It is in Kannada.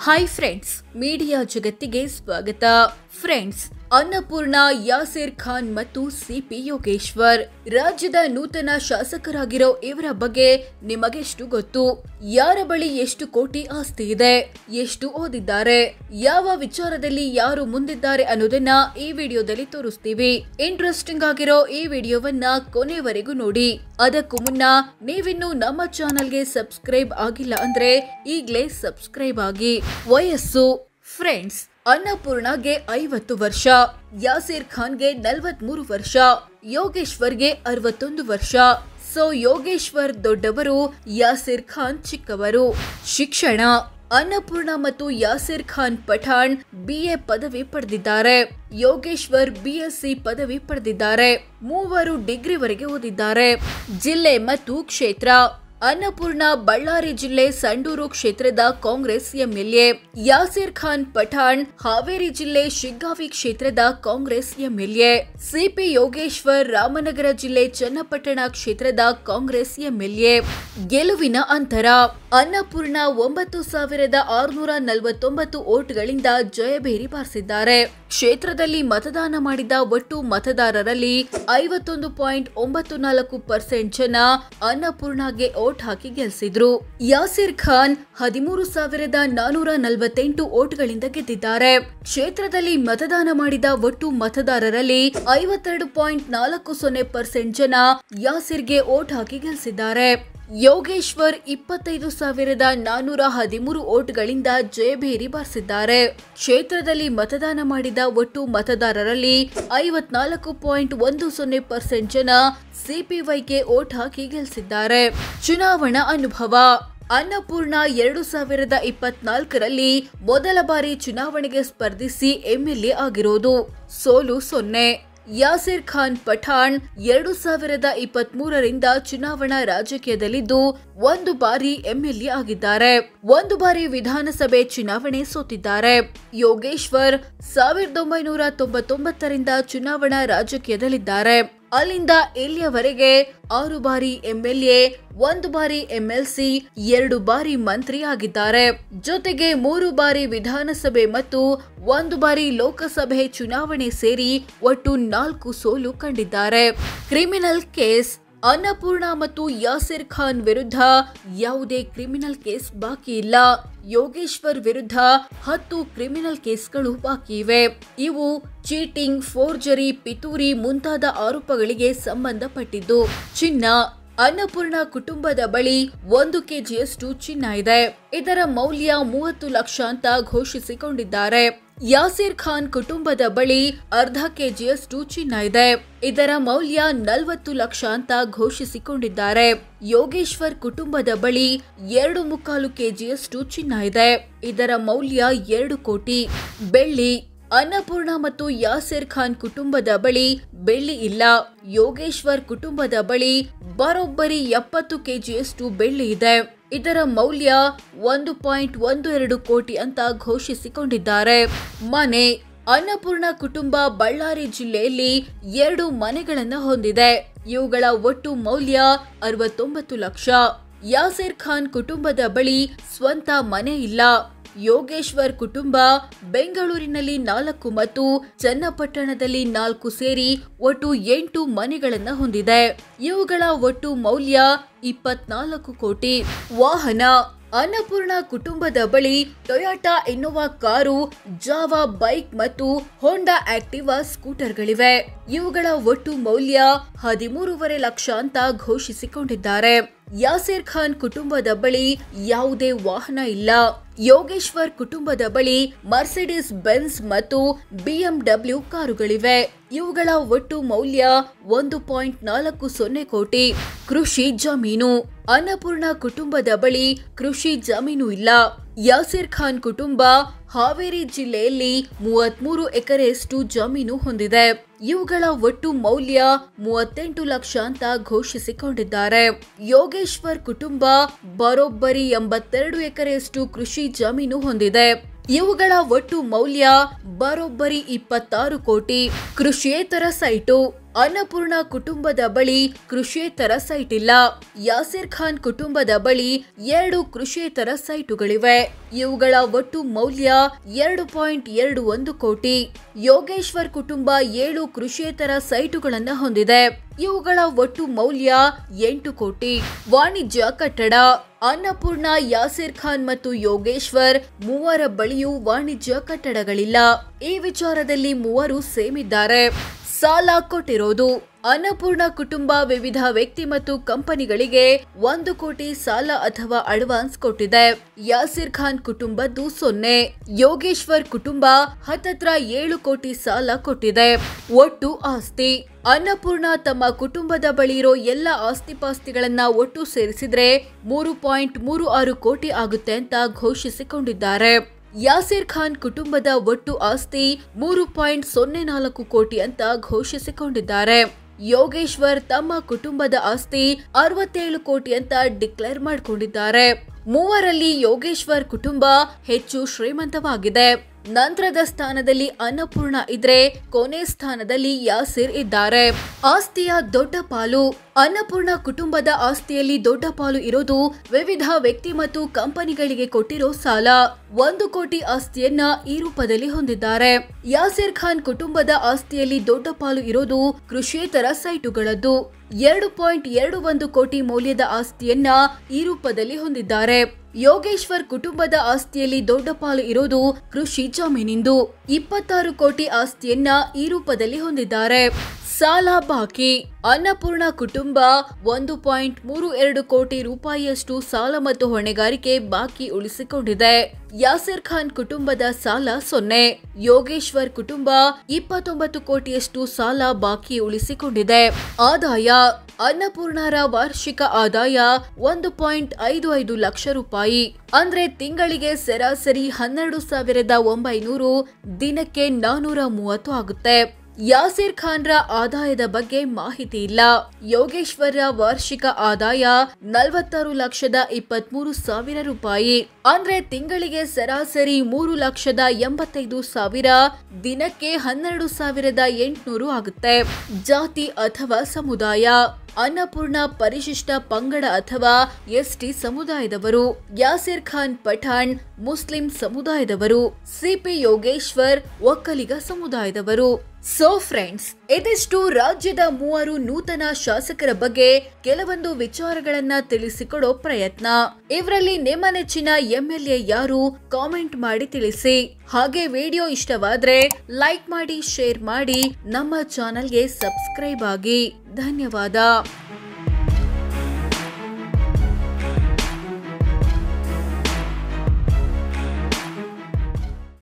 ಹಾಯ್ ಫ್ರೆಂಡ್ಸ್, ಮೀಡಿಯಾ ಜಗತ್ತಿಗೆ ಸ್ವಾಗತ. ಫ್ರೆಂಡ್ಸ್, ಅನ್ನಪೂರ್ಣ, ಯಾಸಿರ್ ಖಾನ್ ಮತ್ತು ಸಿಪಿ ಯೋಗೇಶ್ವರ್ ರಾಜ್ಯದ ನೂತನ ಶಾಸಕರಾಗಿರೋ ಇವರ ಬಗ್ಗೆ ನಿಮಗೆಷ್ಟು ಗೊತ್ತು? ಯಾರ ಬಳಿ ಎಷ್ಟು ಕೋಟಿ ಆಸ್ತಿ ಇದೆ, ಎಷ್ಟು ಓದಿದ್ದಾರೆ, ಯಾವ ವಿಚಾರದಲ್ಲಿ ಯಾರು ಮುಂದಿದ್ದಾರೆ ಅನ್ನೋದನ್ನ ಈ ವಿಡಿಯೋದಲ್ಲಿ ತೋರಿಸ್ತೀವಿ. ಇಂಟ್ರೆಸ್ಟಿಂಗ್ ಆಗಿರೋ ಈ ವಿಡಿಯೋವನ್ನ ಕೊನೆವರೆಗೂ ನೋಡಿ. ಅದಕ್ಕೂ ಮುನ್ನ ನೀವಿನ್ನು ನಮ್ಮ ಚಾನೆಲ್ಗೆ ಸಬ್ಸ್ಕ್ರೈಬ್ ಆಗಿಲ್ಲ ಅಂದ್ರೆ ಈಗ್ಲೇ ಸಬ್ಸ್ಕ್ರೈಬ್ ಆಗಿ. ವಯಸ್ಸು ಫ್ರೆಂಡ್ಸ್, ಅನ್ನಪೂರ್ಣಗೆ 50 ವರ್ಷ, ಯಾಸಿರ್ ಖಾನ್ಗೆ 43 ವರ್ಷ, ಯೋಗೇಶ್ವರ್ಗೆ 61 ವರ್ಷ. ಸೊ ಯೋಗೇಶ್ವರ್ ದೊಡ್ಡವರು, ಯಾಸಿರ್ ಖಾನ್ ಚಿಕ್ಕವರು. ಶಿಕ್ಷಣ: ಅನ್ನಪೂರ್ಣ ಮತ್ತು ಯಾಸಿರ್ ಖಾನ್ ಪಠಾಣ್ BA ಪದವಿ ಪಡೆದಿದ್ದಾರೆ. ಯೋಗೇಶ್ವರ್ BSc ಪದವಿ ಪಡೆದಿದ್ದಾರೆ. ಮೂವರು ಡಿಗ್ರಿವರೆಗೆ ಓದಿದ್ದಾರೆ. ಜಿಲ್ಲೆ ಮತ್ತು ಕ್ಷೇತ್ರ: ಅನ್ನಪೂರ್ಣ ಬಳ್ಳಾರಿ ಜಿಲ್ಲೆ ಸಂಡೂರು ಕ್ಷೇತ್ರದ ಕಾಂಗ್ರೆಸ್ MLA. ಯಾಸಿರ್ ಖಾನ್ ಪಠಾಣ್ ಹಾವೇರಿ ಜಿಲ್ಲೆ ಶಿಗ್ಗಾವಿ ಕ್ಷೇತ್ರದ ಕಾಂಗ್ರೆಸ್ MLA. ಸಿಪಿ ಯೋಗೇಶ್ವರ್ ರಾಮನಗರ ಜಿಲ್ಲೆ ಚನ್ನಪಟ್ಟಣ ಕ್ಷೇತ್ರದ ಕಾಂಗ್ರೆಸ್ MLA. ಗೆಲುವಿನ ಅಂತರ: ಅನ್ನಪೂರ್ಣ 9649 ಓಟ್ಗಳಿಂದ ಜಯಭೇರಿ ಬಾರಿಸಿದ್ದಾರೆ. ಕ್ಷೇತ್ರದಲ್ಲಿ ಮತದಾನ ಮಾಡಿದ ಒಟ್ಟು ಮತದಾರರಲ್ಲಿ 51.94% ಜನ ಅನ್ನಪೂರ್ಣಗೆ ಓಟ್ ಹಾಕಿ ಗೆಲ್ಲಿಸಿದ್ರು. ಯಾಸಿರ್ ಖಾನ್ 13,448 ಓಟ್ಗಳಿಂದ ಗೆದ್ದಿದ್ದಾರೆ. ಕ್ಷೇತ್ರದಲ್ಲಿ ಮತದಾನ ಮಾಡಿದ ಒಟ್ಟು ಮತದಾರರಲ್ಲಿ 52.40% ಜನ ಯಾಸಿರ್ಗೆ ಓಟ್ ಹಾಕಿ ಗೆಲ್ಲಿಸಿದ್ದಾರೆ. ಯೋಗೇಶ್ವರ್ 25,413 ಓಟ್ಗಳಿಂದ ಜಯಭೇರಿ ಬಾರಿಸಿದ್ದಾರೆ. ಕ್ಷೇತ್ರದಲ್ಲಿ ಮತದಾನ ಮಾಡಿದ ಒಟ್ಟು ಮತದಾರರಲ್ಲಿ 54.10% ಜನ CPYಗೆ ಓಟ್ ಹಾಕಿ ಗೆಲ್ಲಿಸಿದ್ದಾರೆ. ಚುನಾವಣಾ ಅನುಭವ: ಅನ್ನಪೂರ್ಣ 2024ರಲ್ಲಿ ಮೊದಲ ಬಾರಿ ಚುನಾವಣೆಗೆ ಸ್ಪರ್ಧಿಸಿ MLA ಆಗಿರೋದು, ಸೋಲು 0. ಯಾಸಿರ್ ಖಾನ್ ಪಠಾಣ್ 2023ರಿಂದ ಚುನಾವಣಾ ರಾಜಕೀಯದಲ್ಲಿದ್ದು 1 ಬಾರಿ MLA ಆಗಿದ್ದಾರೆ. 1 ಬಾರಿ ವಿಧಾನಸಭೆ ಚುನಾವಣೆ ಸೋತಿದ್ದಾರೆ. ಯೋಗೇಶ್ವರ್ 1999ರಿಂದ ಚುನಾವಣಾ ರಾಜಕೀಯದಲ್ಲಿದ್ದಾರೆ. ಅಲ್ಲಿಂದ ಇಲ್ಲಿಯವರೆಗೆ 6 ಬಾರಿ MLA, 1 ಬಾರಿ MLC, 2 ಬಾರಿ ಮಂತ್ರಿ ಆಗಿದ್ದಾರೆ. ಜೊತೆಗೆ 3 ಬಾರಿ ವಿಧಾನಸಭೆ ಮತ್ತು 1 ಬಾರಿ ಲೋಕಸಭೆ ಚುನಾವಣೆ ಸೇರಿ ಒಟ್ಟು 4 ಸೋಲು ಕಂಡಿದ್ದಾರೆ. ಕ್ರಿಮಿನಲ್ ಕೇಸ್: ಅನ್ನಪೂರ್ಣ ಮತ್ತು ಯಾಸಿರ್ ಖಾನ್ ವಿರುದ್ಧ ಯಾವುದೇ ಕ್ರಿಮಿನಲ್ ಕೇಸ್ ಬಾಕಿ ಇಲ್ಲ. ಯೋಗೇಶ್ವರ್ ವಿರುದ್ಧ 10 ಕ್ರಿಮಿನಲ್ ಕೇಸ್ಗಳು ಬಾಕಿ ಇವೆ. ಇವು ಚೀಟಿಂಗ್, ಫೋರ್ಜರಿ, ಪಿತೂರಿ ಮುಂತಾದ ಆರೋಪಗಳಿಗೆ ಸಂಬಂಧಪಟ್ಟಿದ್ದು. ಚಿನ್ನ: ಅನ್ನಪೂರ್ಣ ಕುಟುಂಬದ ಬಳಿ 1 kgಯಷ್ಟು ಚಿನ್ನ ಇದೆ. ಇದರ ಮೌಲ್ಯ 30 ಲಕ್ಷ ಅಂತ ಘೋಷಿಸಿಕೊಂಡಿದ್ದಾರೆ. ಯಾಸಿರ್ ಖಾನ್ ಕುಟುಂಬದ ಬಳಿ ಅರ್ಧ kgಯಷ್ಟು ಚಿನ್ನ ಇದೆ. ಇದರ ಮೌಲ್ಯ 40 ಲಕ್ಷ ಅಂತ ಘೋಷಿಸಿಕೊಂಡಿದ್ದಾರೆ. ಯೋಗೇಶ್ವರ್ ಕುಟುಂಬದ ಬಳಿ 2.25 kgಯಷ್ಟು ಚಿನ್ನ ಇದೆ. ಇದರ ಮೌಲ್ಯ 2 ಕೋಟಿ. ಬೆಳ್ಳಿ: ಅನ್ನಪೂರ್ಣ ಮತ್ತು ಯಾಸಿರ್ ಖಾನ್ ಕುಟುಂಬದ ಬಳಿ ಬೆಳ್ಳಿ ಇಲ್ಲ. ಯೋಗೇಶ್ವರ್ ಕುಟುಂಬದ ಬಳಿ ಬರೋಬ್ಬರಿ 70 kgಯಷ್ಟು ಬೆಳ್ಳಿ ಇದೆ. ಇದರ ಮೌಲ್ಯ 1.12 ಕೋಟಿ ಅಂತ ಘೋಷಿಸಿಕೊಂಡಿದ್ದಾರೆ. ಮನೆ: ಅನ್ನಪೂರ್ಣ ಕುಟುಂಬ ಬಳ್ಳಾರಿ ಜಿಲ್ಲೆಯಲ್ಲಿ 2 ಮನೆಗಳನ್ನು ಹೊಂದಿದೆ. ಇವುಗಳ ಒಟ್ಟು ಮೌಲ್ಯ 69 ಲಕ್ಷ. ಯಾಸಿರ್ ಖಾನ್ ಕುಟುಂಬದ ಬಳಿ ಸ್ವಂತ ಮನೆ ಇಲ್ಲ. ಯೋಗೇಶ್ವರ್ ಕುಟುಂಬ ಬೆಂಗಳೂರಿನಲ್ಲಿ 4 ಮತ್ತು ಚನ್ನಪಟ್ಟಣದಲ್ಲಿ 4 ಸೇರಿ ಒಟ್ಟು 8 ಮನೆಗಳನ್ನು ಹೊಂದಿದೆ. ಇವುಗಳ ಒಟ್ಟು ಮೌಲ್ಯ 24 ಕೋಟಿ. ವಾಹನ: ಅನ್ನಪೂರ್ಣ ಕುಟುಂಬದ ಬಳಿ Toyota Innova car, Java bike ಮತ್ತು ಹೋಂಡಾ ಆಕ್ಟಿವಾ ಸ್ಕೂಟರ್ಗಳಿವೆ. ಇವುಗಳ ಒಟ್ಟು ಮೌಲ್ಯ 13.5 ಲಕ್ಷ ಅಂತ ಘೋಷಿಸಿಕೊಂಡಿದ್ದಾರೆ. ಯಾಸಿರ್ ಖಾನ್ ಕುಟುಂಬದ ಬಳಿ ಯಾವುದೇ ವಾಹನ ಇಲ್ಲ. ಯೋಗೇಶ್ವರ್ ಕುಟುಂಬದ ಬಳಿ ಮರ್ಸಿಡಿಸ್ ಬೆನ್ಸ್ ಮತ್ತು BMW ಕಾರುಗಳಿವೆ. ಇವುಗಳ ಒಟ್ಟು ಮೌಲ್ಯ 1.40 ಕೋಟಿ. ಕೃಷಿ ಜಮೀನು: ಅನ್ನಪೂರ್ಣ ಕುಟುಂಬದ ಬಳಿ ಕೃಷಿ ಜಮೀನು ಇಲ್ಲ. ಯಾಸಿರ್ ಖಾನ್ ಕುಟುಂಬ ಹಾವೇರಿ ಜಿಲ್ಲೆಯಲ್ಲಿ 33 ಎಕರೆಯಷ್ಟು ಜಮೀನು ಹೊಂದಿದೆ. ಇವುಗಳ ಒಟ್ಟು ಮೌಲ್ಯ 38 ಲಕ್ಷ ಅಂತ ಘೋಷಿಸಿಕೊಂಡಿದ್ದಾರೆ. ಯೋಗೇಶ್ವರ್ ಕುಟುಂಬ ಬರೋಬ್ಬರಿ 82 ಎಕರೆಯಷ್ಟು ಕೃಷಿ ಜಮೀನು ಹೊಂದಿದೆ. ಇವುಗಳ ಒಟ್ಟು ಮೌಲ್ಯ ಬರೋಬ್ಬರಿ 26 ಕೋಟಿ. ಕೃಷಿಯೇತರ ಸೈಟು: ಅನ್ನಪೂರ್ಣ ಕುಟುಂಬದ ಬಳಿ ಕೃಷಿಯೇತರ ಸೈಟ್ ಇಲ್ಲ. ಯಾಸಿರ್ ಖಾನ್ ಕುಟುಂಬದ ಬಳಿ 2 ಕೃಷಿಯೇತರ ಸೈಟುಗಳಿವೆ. ಇವುಗಳ ಒಟ್ಟು ಮೌಲ್ಯ 2.21 ಕೋಟಿ. ಯೋಗೇಶ್ವರ್ ಕುಟುಂಬ 7 ಕೃಷಿಯೇತರ ಸೈಟುಗಳನ್ನು ಹೊಂದಿದೆ. ಇವುಗಳ ಒಟ್ಟು ಮೌಲ್ಯ 8 ಕೋಟಿ. ವಾಣಿಜ್ಯ ಕಟ್ಟಡ. ಅನ್ನಪೂರ್ಣ, ಯಾಸಿರ್ ಖಾನ್ ಮತ್ತು ಯೋಗೇಶ್ವರ್ ಮೂವರ ಬಳಿಯೂ ವಾಣಿಜ್ಯ ಕಟ್ಟಡಗಳಿಲ್ಲ. ಈ ವಿಚಾರದಲ್ಲಿ ಮೂವರು ಸೇಮ್ ಇದ್ದಾರೆ. ಸಾಲ ಕೊಟ್ಟಿರೋದು. ಅನ್ನಪೂರ್ಣ ಕುಟುಂಬ ವಿವಿಧ ವ್ಯಕ್ತಿ ಮತ್ತು ಕಂಪನಿಗಳಿಗೆ 1 ಕೋಟಿ ಸಾಲ ಅಥವಾ ಅಡ್ವಾನ್ಸ್ ಕೊಟ್ಟಿದೆ. ಯಾಸಿರ್ ಖಾನ್ ಕುಟುಂಬದ್ದು 0. ಯೋಗೇಶ್ವರ್ ಕುಟುಂಬ ಹತ್ತತ್ರ 7 ಕೋಟಿ ಸಾಲ ಕೊಟ್ಟಿದೆ. ಒಟ್ಟು ಆಸ್ತಿ. ಅನ್ನಪೂರ್ಣ ತಮ್ಮ ಕುಟುಂಬದ ಬಳಿ ಇರೋ ಎಲ್ಲ ಆಸ್ತಿಪಾಸ್ತಿಗಳನ್ನ ಒಟ್ಟು ಸೇರಿಸಿದ್ರೆ 3.36 ಕೋಟಿ ಆಗುತ್ತೆ ಅಂತ ಘೋಷಿಸಿಕೊಂಡಿದ್ದಾರೆ. ಯಾಸಿರ್ ಖಾನ್ ಕುಟುಂಬದ ಒಟ್ಟು ಆಸ್ತಿ 3.04 ಕೋಟಿ ಅಂತ ಘೋಷಿಸಿಕೊಂಡಿದ್ದಾರೆ. ಯೋಗೇಶ್ವರ್ ತಮ್ಮ ಕುಟುಂಬದ ಆಸ್ತಿ 67 ಕೋಟಿ ಅಂತ ಡಿಕ್ಲೇರ್ ಮಾಡಿಕೊಂಡಿದ್ದಾರೆ. ಮೂವರಲ್ಲಿ ಯೋಗೇಶ್ವರ್ ಕುಟುಂಬ ಹೆಚ್ಚು ಶ್ರೀಮಂತವಾಗಿದೆ. ನಂತರದ ಸ್ಥಾನದಲ್ಲಿ ಅನ್ನಪೂರ್ಣ ಇದ್ರೆ ಕೊನೆ ಸ್ಥಾನದಲ್ಲಿ ಯಾಸಿರ್ ಇದ್ದಾರೆ. ಆಸ್ತಿಯ ದೊಡ್ಡ ಪಾಲು. ಅನ್ನಪೂರ್ಣ ಕುಟುಂಬದ ಆಸ್ತಿಯಲ್ಲಿ ದೊಡ್ಡ ಪಾಲು ಇರೋದು ವಿವಿಧ ವ್ಯಕ್ತಿ ಮತ್ತು ಕಂಪನಿಗಳಿಗೆ ಕೊಟ್ಟಿರೋ ಸಾಲ. 1 ಕೋಟಿ ಆಸ್ತಿಯನ್ನ ಈ ರೂಪದಲ್ಲಿ ಹೊಂದಿದ್ದಾರೆ. ಯಾಸಿರ್ ಖಾನ್ ಕುಟುಂಬದ ಆಸ್ತಿಯಲ್ಲಿ ದೊಡ್ಡ ಪಾಲು ಇರೋದು ಕೃಷಿಯೇತರ ಸೈಟುಗಳದ್ದು. 2.21 ಕೋಟಿ ಮೌಲ್ಯದ ಆಸ್ತಿಯನ್ನ ಈ ರೂಪದಲ್ಲಿ ಹೊಂದಿದ್ದಾರೆ. ಯೋಗೇಶ್ವರ್ ಕುಟುಂಬದ ಆಸ್ತಿಯಲ್ಲಿ ದೊಡ್ಡ ಪಾಲು ಇರೋದು ಕೃಷಿ ಜಮೀನಿಂದು. 26 ಕೋಟಿ ಆಸ್ತಿಯನ್ನ ಈ ರೂಪದಲ್ಲಿ ಹೊಂದಿದ್ದಾರೆ. ಸಾಲ ಬಾಕಿ. ಅನ್ನಪೂರ್ಣ ಕುಟುಂಬ 1.32 ಕೋಟಿ ರೂಪಾಯಿಯಷ್ಟು ಸಾಲ ಮತ್ತು ಹೊಣೆಗಾರಿಕೆ ಬಾಕಿ ಉಳಿಸಿಕೊಂಡಿದೆ. ಯಾಸಿರ್ ಖಾನ್ ಕುಟುಂಬದ ಸಾಲ 0. ಯೋಗೇಶ್ವರ್ ಕುಟುಂಬ 29 ಕೋಟಿಯಷ್ಟು ಸಾಲ ಬಾಕಿ ಉಳಿಸಿಕೊಂಡಿದೆ. ಆದಾಯ. ಅನ್ನಪೂರ್ಣರ ವಾರ್ಷಿಕ ಆದಾಯ 1.55 ಲಕ್ಷ ರೂಪಾಯಿ. ಅಂದ್ರೆ ತಿಂಗಳಿಗೆ ಸರಾಸರಿ 12,900, ದಿನಕ್ಕೆ 430 ಆಗುತ್ತೆ. ಯಾಸಿರ್ ಖಾನ್ರ ಆದಾಯದ ಬಗ್ಗೆ ಮಾಹಿತಿ ಇಲ್ಲ. ಯೋಗೇಶ್ವರ ವಾರ್ಷಿಕ ಆದಾಯ 46,23,000 ರೂಪಾಯಿ. ಅಂದ್ರೆ ತಿಂಗಳಿಗೆ ಸರಾಸರಿ 3,85,000, ದಿನಕ್ಕೆ 12,800 ಆಗುತ್ತೆ. ಜಾತಿ ಅಥವಾ ಸಮುದಾಯ. ಅನ್ನಪೂರ್ಣ ಪರಿಶಿಷ್ಟ ಪಂಗಡ ಅಥವಾ ಎಸ್ಟಿ ಸಮುದಾಯದವರು. ಯಾಸಿರ್ ಖಾನ್ ಪಠಾಣ್ ಮುಸ್ಲಿಂ ಸಮುದಾಯದವರು. ಸಿಪಿ ಯೋಗೇಶ್ವರ್ ಒಕ್ಕಲಿಗ ಸಮುದಾಯದವರು. ಸೊ ಫ್ರೆಂಡ್ಸ್, ಇದಿಷ್ಟು ರಾಜ್ಯದ 3 ನೂತನ ಶಾಸಕರ ಬಗ್ಗೆ ಕೆಲವೊಂದು ವಿಚಾರಗಳನ್ನ ತಿಳಿಸಿಕೊಡೋ ಪ್ರಯತ್ನ. ಇವರಲ್ಲಿ ನಿಮ್ಮ ನೆಚ್ಚಿನ MLA ಯಾರು? ಕಾಮೆಂಟ್ ಮಾಡಿ ತಿಳಿಸಿ. ಹಾಗೆ ವಿಡಿಯೋ ಇಷ್ಟವಾದ್ರೆ ಲೈಕ್ ಮಾಡಿ, ಶೇರ್ ಮಾಡಿ, ನಮ್ಮ ಚಾನೆಲ್ಗೆ ಸಬ್ಸ್ಕ್ರೈಬ್ ಆಗಿ. ಧನ್ಯವಾದ.